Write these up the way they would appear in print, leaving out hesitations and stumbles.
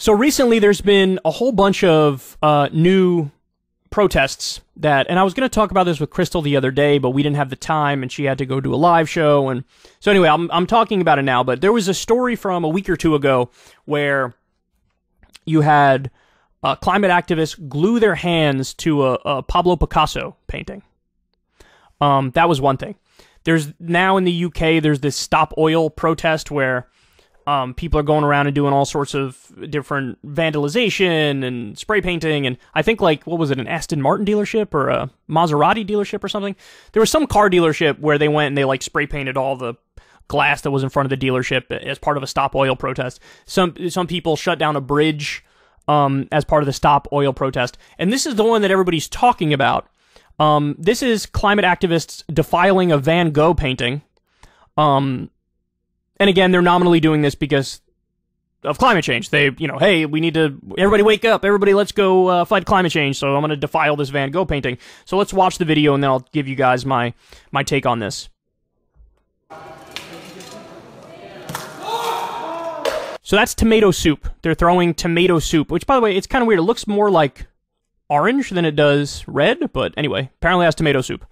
So recently there's been a whole bunch of new protests that, and I was going to talk about this with Crystal the other day, but we didn't have the time and she had to go do a live show. And so anyway, I'm talking about it now, but there was a story from a week or two ago where you had climate activists glue their hands to a Pablo Picasso painting. That was one thing. There's now in the UK, there's this Stop Oil protest where people are going around and doing all sorts of different vandalization and spray painting, and I think, like, what was it, an Aston Martin dealership or a Maserati dealership or something? There was some car dealership where they went and they, like, spray painted all the glass that was in front of the dealership as part of a Stop Oil protest. Some people shut down a bridge as part of the Stop Oil protest, and this is the one that everybody's talking about. This is climate activists defiling a Van Gogh painting. And again, they're nominally doing this because of climate change. They, you know, hey, we need to, everybody wake up, everybody let's go fight climate change, so I'm going to defile this Van Gogh painting. So let's watch the video and then I'll give you guys my take on this. So that's tomato soup. They're throwing tomato soup, which, by the way, it's kind of weird. It looks more like orange than it does red, but anyway, apparently that's tomato soup.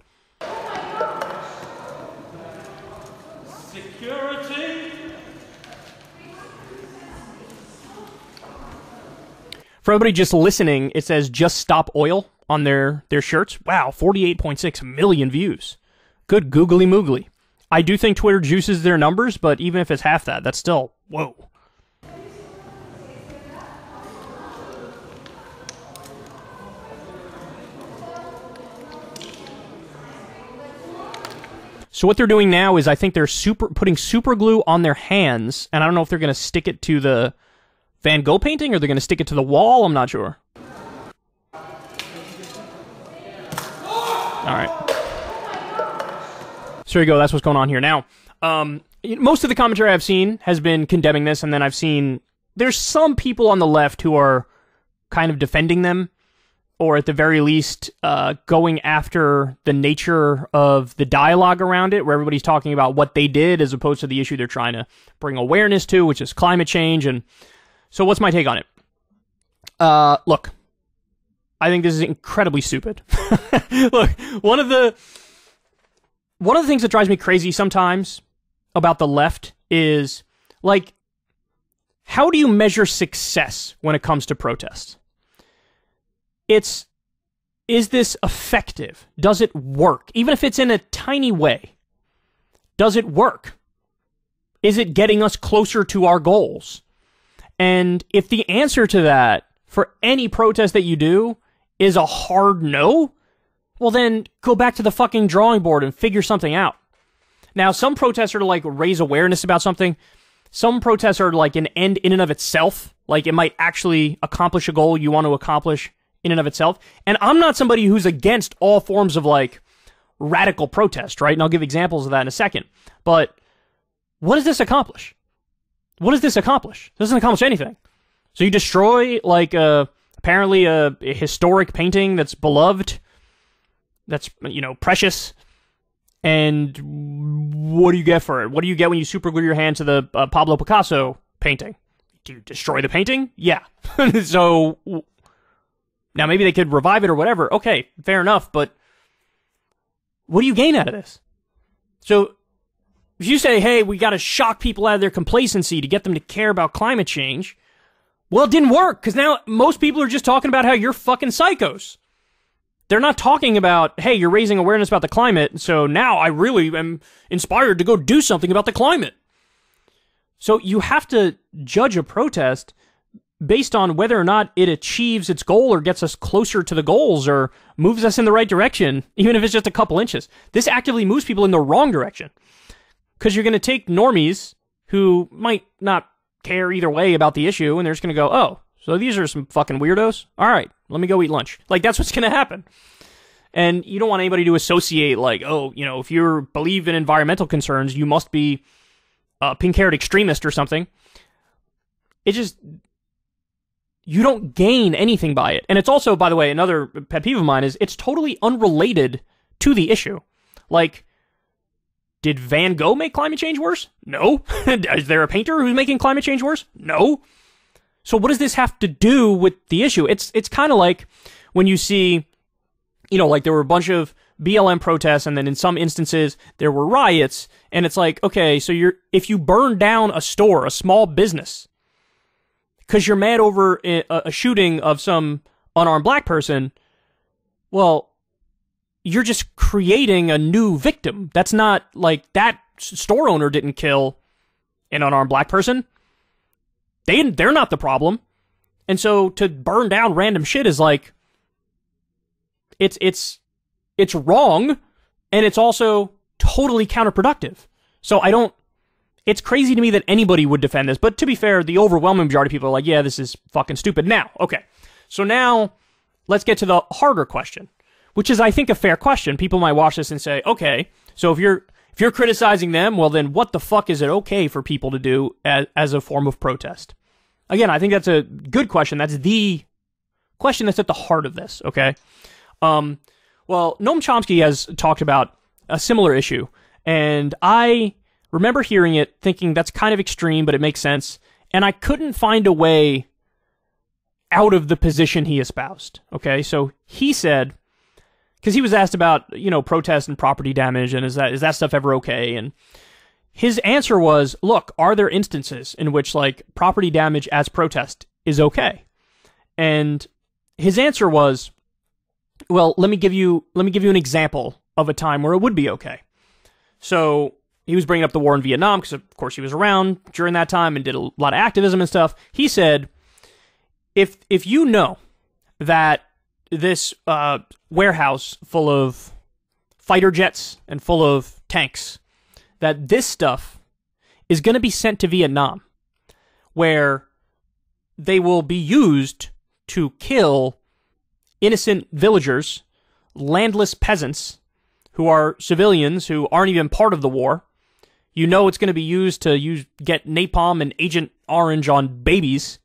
For everybody just listening, it says "Just Stop Oil" on their shirts. Wow, 48.6 million views. Good googly moogly. I do think Twitter juices their numbers, but even if it's half that, that's still, whoa. So what they're doing now is, I think they're putting super glue on their hands, and I don't know if they're going to stick it to the Van Gogh painting, or they're going to stick it to the wall. I'm not sure. Alright. So there you go, that's what's going on here. Now, most of the commentary I've seen has been condemning this, and then I've seen there's some people on the left who are kind of defending them, or at the very least, going after the nature of the dialogue around it, where everybody's talking about what they did as opposed to the issue they're trying to bring awareness to, which is climate change. And so what's my take on it? Look, I think this is incredibly stupid. Look, one of the things that drives me crazy sometimes about the left is, like, how do you measure success when it comes to protests? Is this effective? Does it work? Even if it's in a tiny way, does it work? Is it getting us closer to our goals? And if the answer to that, for any protest that you do, is a hard no, well then, go back to the fucking drawing board and figure something out. Now, some protests are to, like, raise awareness about something. Some protests are, like, an end in and of itself. Like, it might actually accomplish a goal you want to accomplish in and of itself. And I'm not somebody who's against all forms of, like, radical protest, right? And I'll give examples of that in a second. But what does this accomplish? What does this accomplish? It doesn't accomplish anything. So you destroy, like, apparently a historic painting that's beloved, that's, you know, precious, and what do you get for it? What do you get when you superglue your hand to the Pablo Picasso painting? Do you destroy the painting? Yeah. So, now maybe they could revive it or whatever. Okay, fair enough, but what do you gain out of this? So, if you say, hey, we gotta shock people out of their complacency to get them to care about climate change, well, it didn't work, because now most people are just talking about how you're fucking psychos. They're not talking about, hey, you're raising awareness about the climate, so now I really am inspired to go do something about the climate. So you have to judge a protest based on whether or not it achieves its goal or gets us closer to the goals or moves us in the right direction, even if it's just a couple inches. This actively moves people in the wrong direction. Because you're going to take normies who might not care either way about the issue, and they're just going to go, oh, so these are some fucking weirdos? All right, let me go eat lunch. Like, that's what's going to happen. And you don't want anybody to associate, like, oh, you know, if you believe in environmental concerns, you must be a pink-haired extremist or something. It just, you don't gain anything by it. And it's also, by the way, another pet peeve of mine is it's totally unrelated to the issue. Like, did Van Gogh make climate change worse? No. Is there a painter who's making climate change worse? No. So what does this have to do with the issue? It's kind of like when you see, like there were a bunch of BLM protests, and then in some instances there were riots, and it's like, okay, so if you burn down a store, a small business, because you're mad over a shooting of some unarmed black person, well, you're just creating a new victim. That's not like that store owner didn't kill an unarmed black person. They're not the problem. And so to burn down random shit is like, it's wrong, and it's also totally counterproductive. So it's crazy to me that anybody would defend this, but to be fair, the overwhelming majority of people are like, yeah, this is fucking stupid. Now, okay, so now let's get to the harder question, which is, I think, a fair question. People might watch this and say, okay, so if you're criticizing them, well then what the fuck is it okay for people to do as a form of protest? Again, I think that's a good question. That's the question that's at the heart of this, okay? Well, Noam Chomsky has talked about a similar issue, and I remember hearing it, thinking that's kind of extreme, but it makes sense, and I couldn't find a way out of the position he espoused, okay? So he said, because he was asked about, protest and property damage, and is that stuff ever okay? And his answer was, look, are there instances in which, like, property damage as protest is okay? And his answer was, well, let me give you an example of a time where it would be okay. So he was bringing up the war in Vietnam because, of course, he was around during that time and did a lot of activism and stuff. He said, if you know that this warehouse full of fighter jets and full of tanks, that this stuff is going to be sent to Vietnam, where they will be used to kill innocent villagers, landless peasants, who are civilians who aren't even part of the war. You know it's going to be used to get napalm and Agent Orange on babies,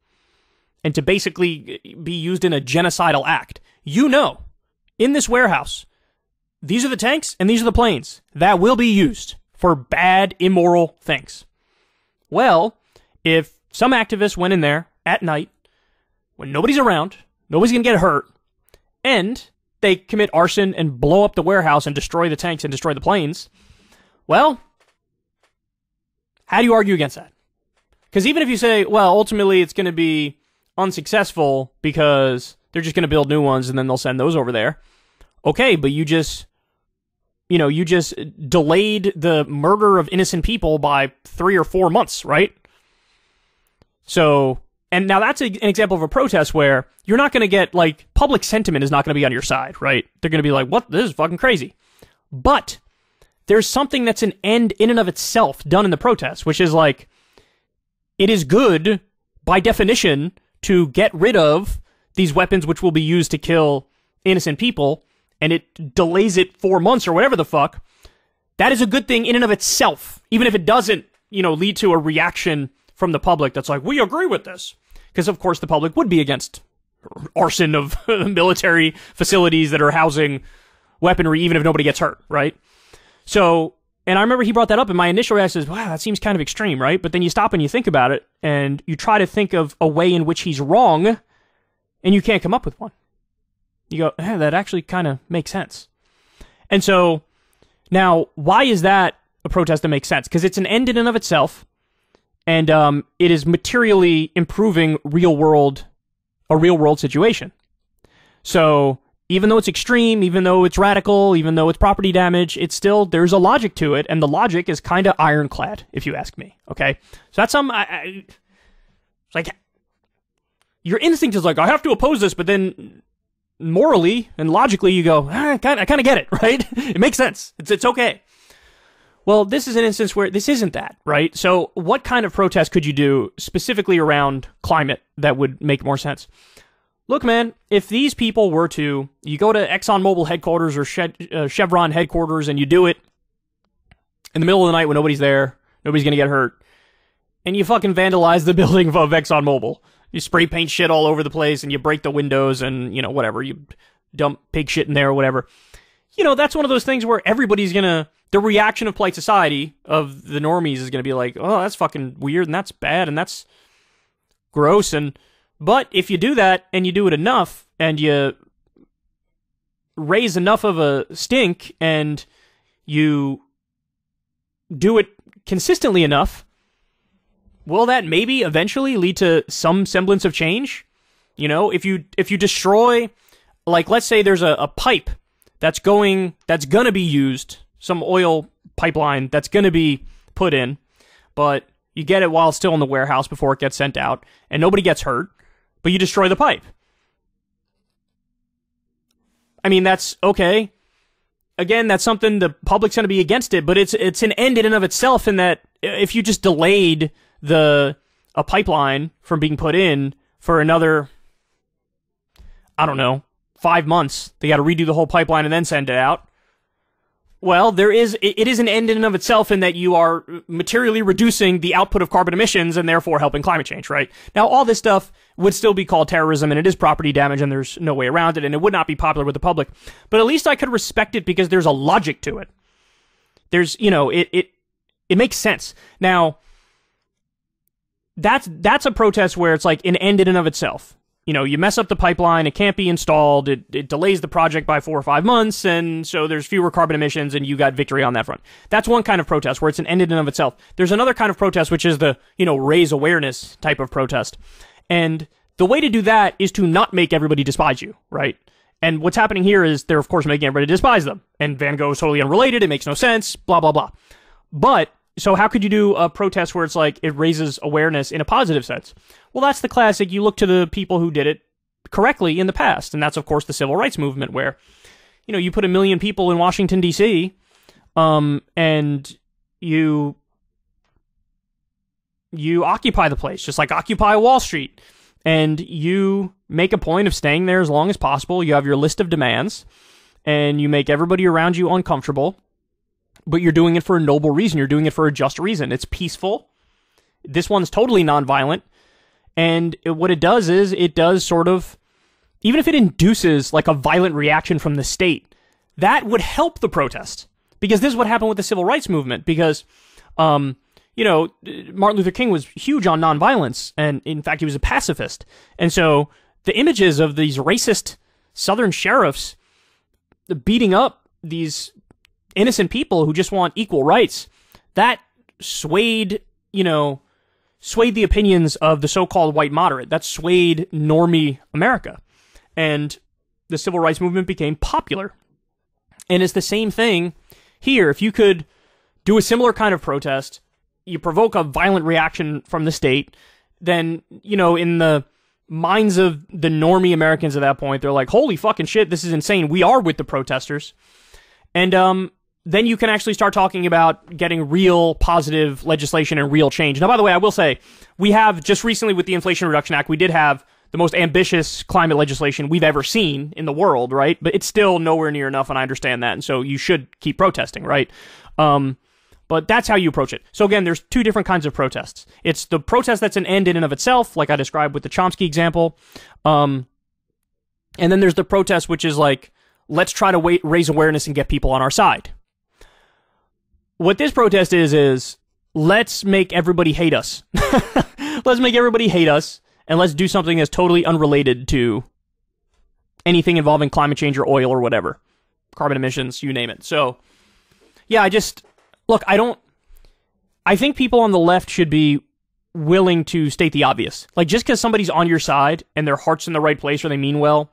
and to basically be used in a genocidal act. You know, in this warehouse, these are the tanks and these are the planes that will be used for bad, immoral things. Well, if some activists went in there at night, when nobody's around, nobody's going to get hurt, and they commit arson and blow up the warehouse and destroy the tanks and destroy the planes, well, how do you argue against that? Because even if you say, well, ultimately it's going to be unsuccessful because they're just going to build new ones and then they'll send those over there. Okay, but you just delayed the murder of innocent people by 3 or 4 months, right? So, and now that's an example of a protest where you're not going to get, like, public sentiment is not going to be on your side, right? They're going to be like, what? This is fucking crazy. But there's something that's an end in and of itself done in the protest, which is like, it is good, by definition, to get rid of these weapons which will be used to kill innocent people, and it delays it 4 months or whatever the fuck. That is a good thing in and of itself, even if it doesn't, lead to a reaction from the public that's like, we agree with this. Because, of course, the public would be against arson of military facilities that are housing weaponry, even if nobody gets hurt, right? So, and I remember he brought that up, and my initial reaction is, wow, that seems kind of extreme, right? But then you stop and you think about it, and you try to think of a way in which he's wrong, and you can't come up with one. You go, that actually kind of makes sense. And so, now, why is that a protest that makes sense? Because it's an end in and of itself, and it is materially improving a real-world situation. So, even though it's extreme, even though it's radical, even though it's property damage, it's still, there's a logic to it, and the logic is kind of ironclad, if you ask me, okay? So that's it's like, your instinct is like, I have to oppose this, but then morally and logically you go, I kind of get it, right? It makes sense. It's okay. Well, this is an instance where this isn't that, right? So what kind of protest could you do specifically around climate that would make more sense? Look, man, if these people were to, you go to ExxonMobil headquarters or Chevron headquarters and you do it in the middle of the night when nobody's there, nobody's going to get hurt, and you fucking vandalize the building of ExxonMobil. You spray paint shit all over the place and you break the windows and, whatever, you dump pig shit in there or whatever. That's one of those things where everybody's going to, the reaction of polite society, of the normies, is going to be like, oh, that's fucking weird and that's bad and that's gross, and But if you do that, and you do it enough, and you raise enough of a stink, and you do it consistently enough, will that maybe eventually lead to some semblance of change? You know, if you destroy, like, let's say there's a pipe that's gonna be used, some oil pipeline that's gonna be put in, but you get it while it's still in the warehouse before it gets sent out, and nobody gets hurt, but you destroy the pipe. I mean, that's okay. Again, that's something the public's going to be against it, but it's an end in and of itself, in that if you just delayed a pipeline from being put in for another, I don't know, 5 months, they got to redo the whole pipeline and then send it out. Well, it is an end in and of itself, in that you are materially reducing the output of carbon emissions and therefore helping climate change, right? Now, all this stuff would still be called terrorism, and it is property damage, and there's no way around it, and it would not be popular with the public. But at least I could respect it because there's a logic to it. There's, you know, it makes sense. Now, that's a protest where it's like an end in and of itself. You know, you mess up the pipeline, it can't be installed, it delays the project by 4 or 5 months, and so there's fewer carbon emissions, and you got victory on that front. That's one kind of protest, where it's an end in and of itself. There's another kind of protest, which is the, you know, raise awareness type of protest. And the way to do that is to not make everybody despise you, right? And what's happening here is they're, of course, making everybody despise them. And Van Gogh is totally unrelated, it makes no sense, blah, blah, blah. But so how could you do a protest where it's like it raises awareness in a positive sense? Well, that's the classic. You look to the people who did it correctly in the past, and that's, of course, the civil rights movement, where, you know, you put 1 million people in Washington, D.C., and you occupy the place, just like Occupy Wall Street, and you make a point of staying there as long as possible. You have your list of demands, and you make everybody around you uncomfortable. But you're doing it for a noble reason. You're doing it for a just reason. It's peaceful. This one's totally nonviolent. And what it does is, it does sort of, even if it induces like a violent reaction from the state, that would help the protest. Because this is what happened with the civil rights movement. Because, you know, Martin Luther King was huge on nonviolence. And in fact, he was a pacifist. And so the images of these racist Southern sheriffs beating up these innocent people who just want equal rights, that swayed the opinions of the so-called white moderate. That swayed normie America. And the civil rights movement became popular. And it's the same thing here. If you could do a similar kind of protest, you provoke a violent reaction from the state, then, you know, in the minds of the normie Americans at that point, they're like, holy fucking shit, this is insane. We are with the protesters. And, then you can actually start talking about getting real positive legislation and real change. Now, by the way, I will say, we have just recently with the Inflation Reduction Act, we did have the most ambitious climate legislation we've ever seen in the world, right? But it's still nowhere near enough, and I understand that, and so you should keep protesting, right? But that's how you approach it. So again, there's 2 different kinds of protests. It's the protest that's an end in and of itself, like I described with the Chomsky example. And then there's the protest which is like, let's try to raise awareness and get people on our side. What this protest is let's make everybody hate us. Let's make everybody hate us, and let's do something that's totally unrelated to anything involving climate change or oil or whatever. Carbon emissions, you name it. So, yeah, I think people on the left should be willing to state the obvious. Like, just because somebody's on your side and their heart's in the right place or they mean well,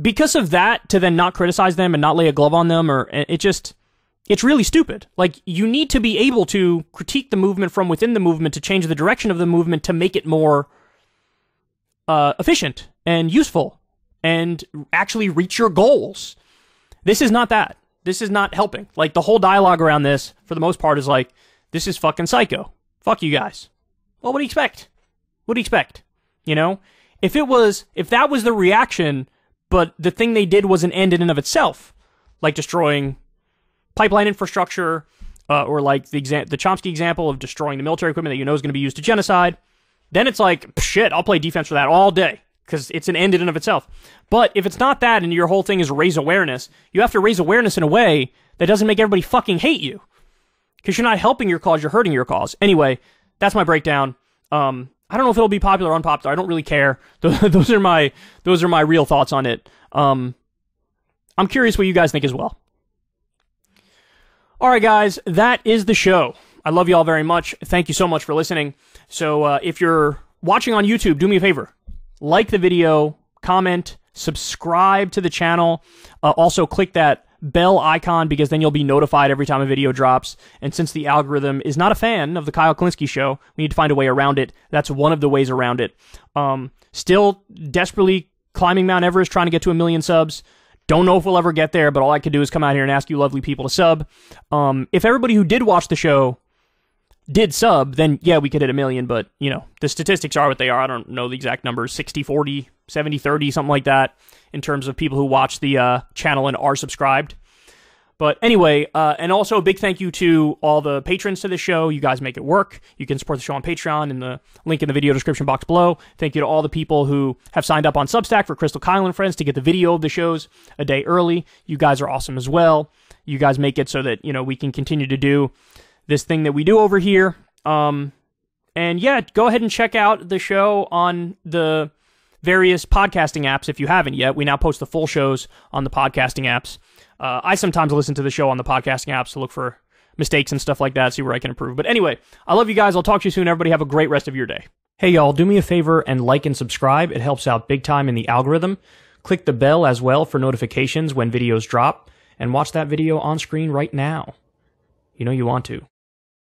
because of that, to then not criticize them and not lay a glove on them, or it's really stupid. Like, you need to be able to critique the movement from within the movement to change the direction of the movement to make it more efficient and useful and actually reach your goals. This is not that. This is not helping. Like, the whole dialogue around this, for the most part, is like, this is fucking psycho. Fuck you guys. Well, what do you expect? What do you expect? You know? If that was the reaction, but the thing they did was an end in and of itself, like destroying pipeline infrastructure, or like the Chomsky example of destroying the military equipment that you know is going to be used to genocide, then it's like, shit, I'll play defense for that all day, because it's an end in and of itself. But if it's not that, and your whole thing is raise awareness, you have to raise awareness in a way that doesn't make everybody fucking hate you, because you're not helping your cause, you're hurting your cause. Anyway, that's my breakdown. I don't know if it'll be popular or unpopular. I don't really care. Those are my real thoughts on it. I'm curious what you guys think as well. All right, guys, that is the show. I love you all very much. Thank you so much for listening. So if you're watching on YouTube, do me a favor. Like the video, comment, subscribe to the channel. Also, click that bell icon because then you'll be notified every time a video drops. And since the algorithm is not a fan of the Kyle Kulinski show, we need to find a way around it. That's one of the ways around it. Still desperately climbing Mount Everest, trying to get to 1 million subs. Don't know if we'll ever get there, but all I could do is come out here and ask you lovely people to sub. If everybody who did watch the show did sub, then yeah, we could hit 1 million, but, you know, the statistics are what they are. I don't know the exact numbers, 60-40, 70-30, something like that, in terms of people who watch the channel and are subscribed. But anyway, and also a big thank you to all the patrons to the show. You guys make it work. You can support the show on Patreon in the link in the video description box below. Thank you to all the people who have signed up on Substack for Crystal Kyle and Friends to get the video of the shows a day early. You guys are awesome as well. You guys make it so that, you know, we can continue to do this thing that we do over here. And yeah, go ahead and check out the show on the various podcasting apps if you haven't yet. We now post the full shows on the podcasting apps. I sometimes listen to the show on the podcasting apps to look for mistakes and stuff like that, see where I can improve. But anyway, I love you guys. I'll talk to you soon. Everybody have a great rest of your day. Hey, y'all, do me a favor and like and subscribe. It helps out big time in the algorithm. Click the bell as well for notifications when videos drop. And watch that video on screen right now. You know you want to.